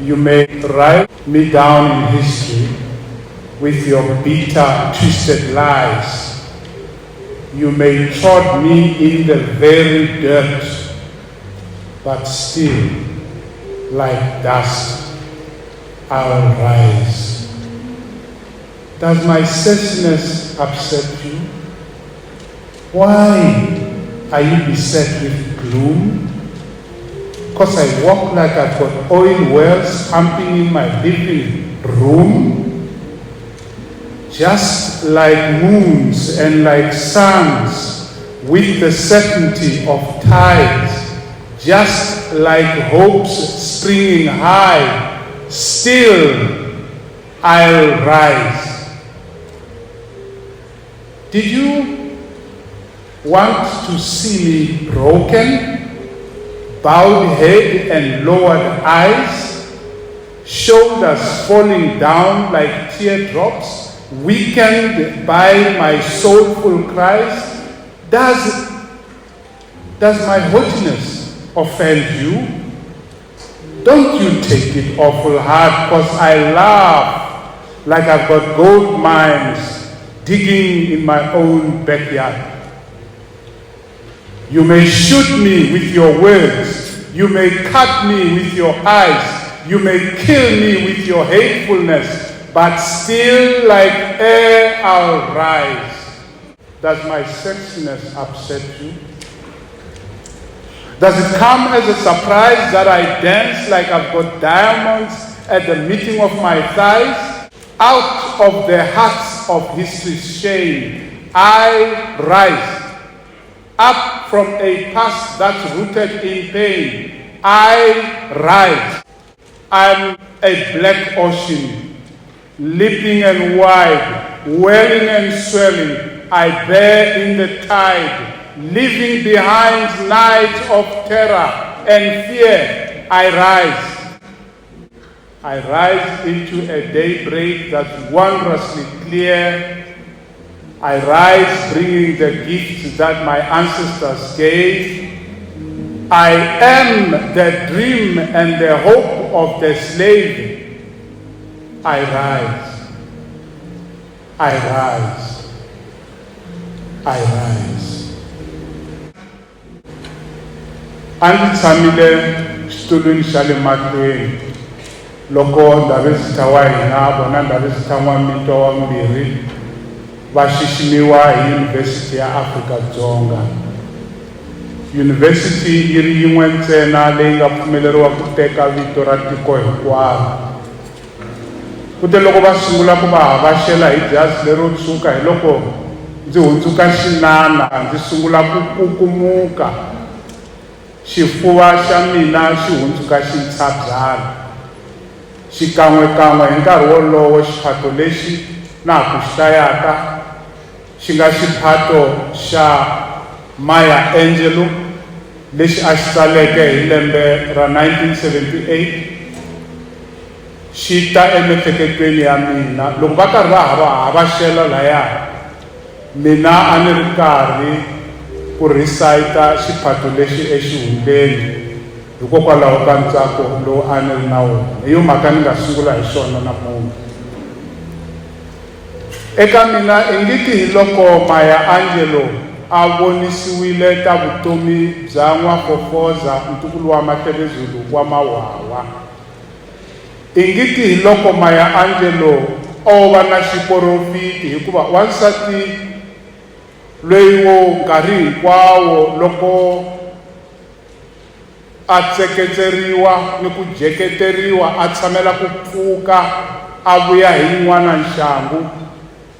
You may write me down in history with your bitter, twisted lies. You may trod me in the very dirt, but still, like dust, I'll rise. Does my sadness upset you? Why are you beset with gloom? Because I walk like I've got oil wells pumping in my living room? Just like moons and like suns with the certainty of tides, just like hopes springing high, still I'll rise. Did you want to see me broken, bowed head and lowered eyes, shoulders falling down like teardrops, weakened by my soulful cries? Does my haughtiness offend you? Don't you take it awful hard, because I laugh like I've got gold mines digging in my own backyard. You may shoot me with your words, you may cut me with your eyes, you may kill me with your hatefulness, but still like air I'll rise. Does my sexiness upset you? Does it come as a surprise that I dance like I've got diamonds at the meeting of my thighs? Out of the hearts of history's shame, I rise. Up from a past that's rooted in pain, I rise. I'm a black ocean, leaping and wide, welling and swelling. I bear in the tide, leaving behind nights of terror and fear. I rise. I rise into a daybreak that's wondrously clear. I rise bringing the gifts that my ancestors gave. I am the dream and the hope of the slave. I rise. I rise. I rise. Andi tsamile xitulwini xa le mahlweni loko ndhavezitha wa hina vona ndhavezitha N'wamitwa wa mbirhi va xiximiwa hi University ya Afrika-Dzonga. University yi ri yin'we ntsena leyi nga pfumeleriwa ku teka vito ra tiko hinkwaro. Kute loko va sungula ku va havashela hi jazi lero tshuka hi loko ndzi hundzuka xinana, ndzi sungula ku kukumuka, xifuva xa mina xi hundzuka xintshabyana. Xikan'wekan'we hi nkarhi wolowo xiphato lexi na ha ku hlayaka xi nga xiphato xa Maya Angelou lexi a xi tsaleke hi lembe ra 1978 xi ta emiehleketweni ya mina. Loko va karhi va havashela laya, mina a ni ri karhi ku recita xiphato lexi exihundleni hikokwalaho ka ntsako lowu a ni ri na wona. Hi yo mhaka ni nga sungula hi xona namuntlha. Eka mina ingiti hi loko Maya Angelou a vonisiwile ta vutomi bya N'wafofoza ntukulu wa Matlebezulu wa Mawawa. Ingiti hi loko Maya Angelou o va na xiporofiti hikuva wansati loyi wo nkarhi hinkwawo loko a tseketeriwa ni ku jeketeriwa a tshamela ku pfuka a vuya hi yin'wana nxangu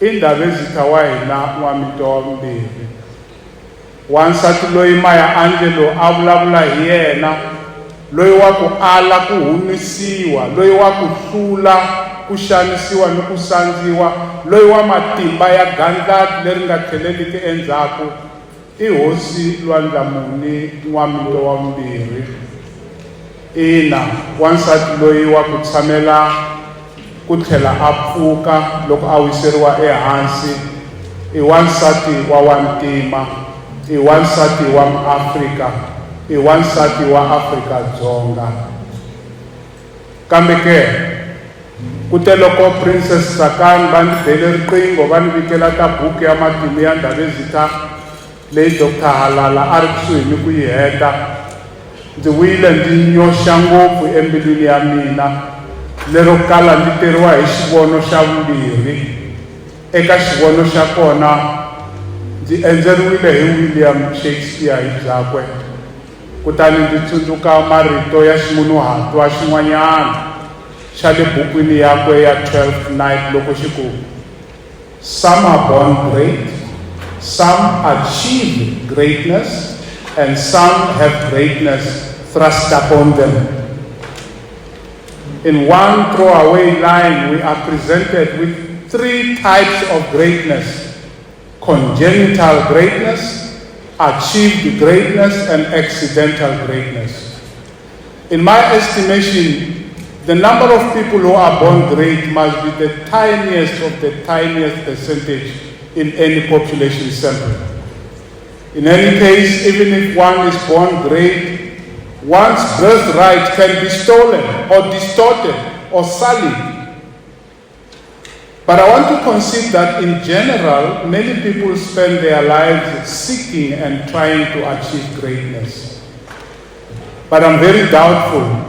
i ndhavezitha wa hina N'wamitwa wa mbirhi. Wansati loyi Maya Angelou a vulavula hi yena, loyi wa ku ala ku humisiwa, loyi wa ku hlula ku xanisiwa ni ku sandziwa, loyi wa matimba ya gandlati leri nga tlheleliki endzhaku, i Hosi Lwamdlamuni N'wamitwa wa mbirhi. Ina, wansati loyi wa ku tshamela ku tlhela a pfuka loko a wiseriwa ehansi, i wansati wa wantima, i wansati wa Afrika, i wansati wa Afrika-Dzonga. kambe ke kute loko Princess Sakani va ni bele riqingho va ni vikela ta buku ya matimu ya Ndabezitha leyi Dr. Halala a ri kusuhi ni ku yi heta, ndzi wile ndzi nyoxa ngopfu embilwini ya mina lero kala ndzi teriwa hi xivono xa vumbirhi. Eka xivono xa kona ndzi endzeriwile hi William Shakespeare hi byakwe, kutani ndzi tsundzuka marito ya ximunhuhatwa xin'wanyana xa le bukwini yakwe ya 12th Night loko xi ku, some are born great, some achieve greatness, and some have greatness thrust upon them. In one throwaway line, we are presented with 3 types of greatness: congenital greatness, achieved greatness, and accidental greatness. In my estimation, the number of people who are born great must be the tiniest of the tiniest percentage in any population sample. In any case, even if one is born great, one's birthright can be stolen or distorted or sullied. But I want to concede that in general, many people spend their lives seeking and trying to achieve greatness. But I'm very doubtful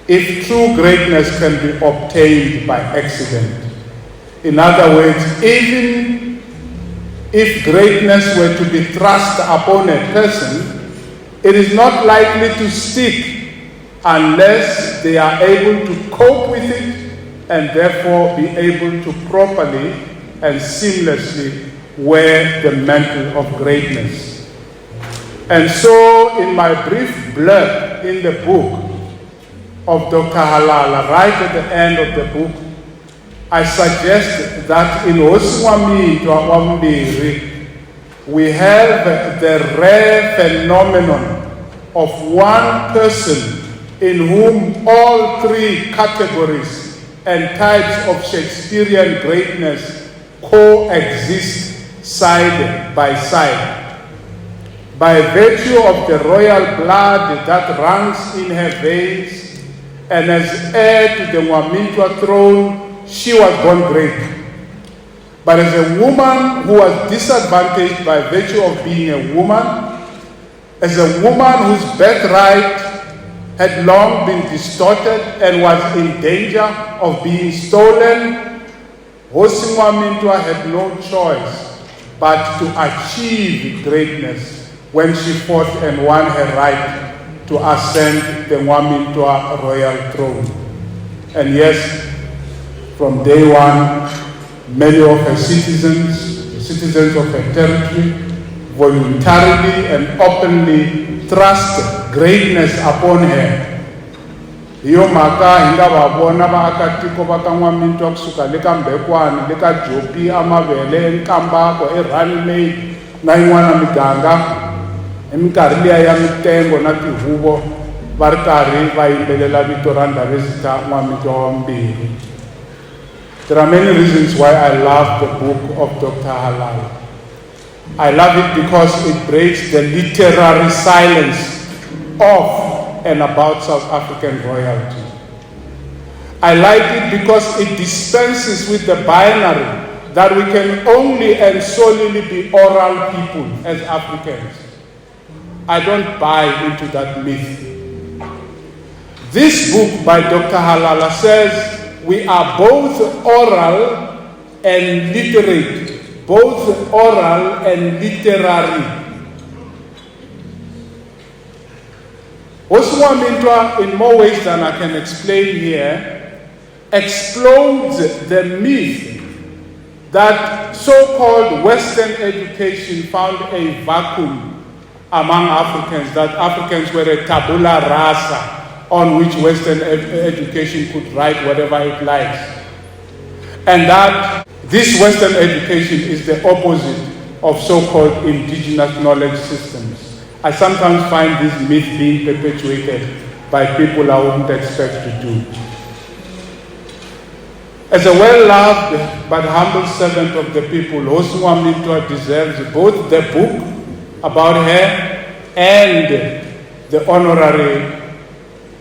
if true greatness can be obtained by accident. In other words, even if greatness were to be thrust upon a person, it is not likely to stick unless they are able to cope with it and therefore be able to properly and seamlessly wear the mantle of greatness. And so, in my brief blurb in the book of Dr. Halala, right at the end of the book, I suggest that in Hosi N'wamitwa we have the rare phenomenon of one person in whom all 3 categories and types of Shakespearean greatness coexist side by side. By virtue of the royal blood that runs in her veins, and as heir to the N'wamitwa throne, she was born great. But as a woman who was disadvantaged by virtue of being a woman, as a woman whose birthright had long been distorted and was in danger of being stolen, Hosi N'wamitwa had no choice but to achieve greatness when she fought and won her right to ascend the N'wamitwa royal throne. And yes, from day one, many of her citizens of her territory, voluntarily and openly thrust greatness upon her. Hiyo mhaka hi nga va vona vaakatiko va ka N'wamitwa kusuka le ka Mbekwane, le ka Jopi, Amavele, Nkambako, eRunelade na yin'wana miganga, eminkarhi liya ya mitengo na tihuvo va ri karhi va yimbelela vito ra Ndabezitha N'wamitwa wa Mbirhi. There are many reasons why I love the book of Dr. Halala. I love it because it breaks the literary silence of and about South African royalty. I like it because it dispenses with the binary that we can only and solely be oral people as Africans. I don't buy into that myth. This book by Dr. Halala says we are both oral and literate, both oral and literary. Hosi N'wamitwa, in more ways than I can explain here, explodes the myth that so-called Western education found a vacuum among Africans, that Africans were a tabula rasa on which Western education could write whatever it likes. And that this Western education is the opposite of so-called indigenous knowledge systems. I sometimes find this myth being perpetuated by people I wouldn't expect to do. As a well-loved but humble servant of the people, Hosi N'wamitwa deserves both the book about her and the honorary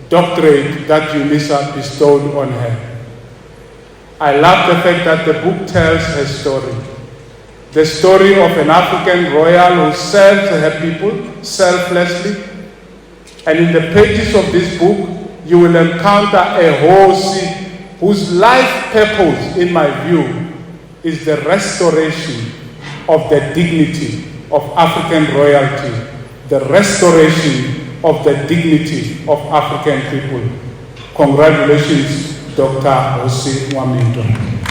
doctorate that Unisa bestowed on her. I love the fact that the book tells her story. The story of an African royal who served her people selflessly. And in the pages of this book, you will encounter a Hosi whose life purpose, in my view, is the restoration of the dignity of African royalty, the restoration of the dignity of African people. Congratulations, Dr. Hosi N'wamitwa.